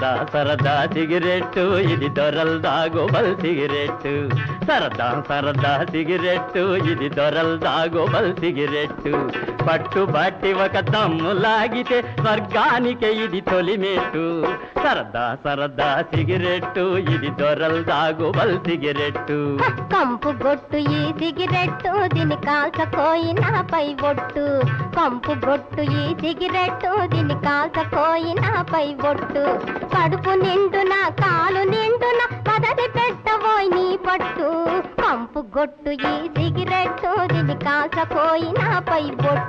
సరదా సరదా సిగరెట్టు ఇది దొరల్ దాగోబల్ సిగరెట్టు సరదా సరదా సిగరెట్టు ఇది దొరల్ దాగోబల్ సిగరెట్టు పట్టు బట్టి ఒక దమ్ము లాగితే స్వర్గానికే ఇది తొలిమెట్టు సరదా సరదా సిగరెట్టు ఇది దొరల్ దాగోబల్ సిగరెట్టు కంపు గొట్టు ఈ సిగరెట్టు దీని కాల్చకోయినాపై బొట్టు కంపు గొట్టు ఈ సిగరెట్టు దీని కాల్చకోయినాపై బొట్టు కడుపు నిండున కాలు నిండున పదది పెట్టబోయి నీ పట్టు కంపు గొట్టు ఈ సిగరెట్టు దీని కాల్చకోయినాపై బొట్టు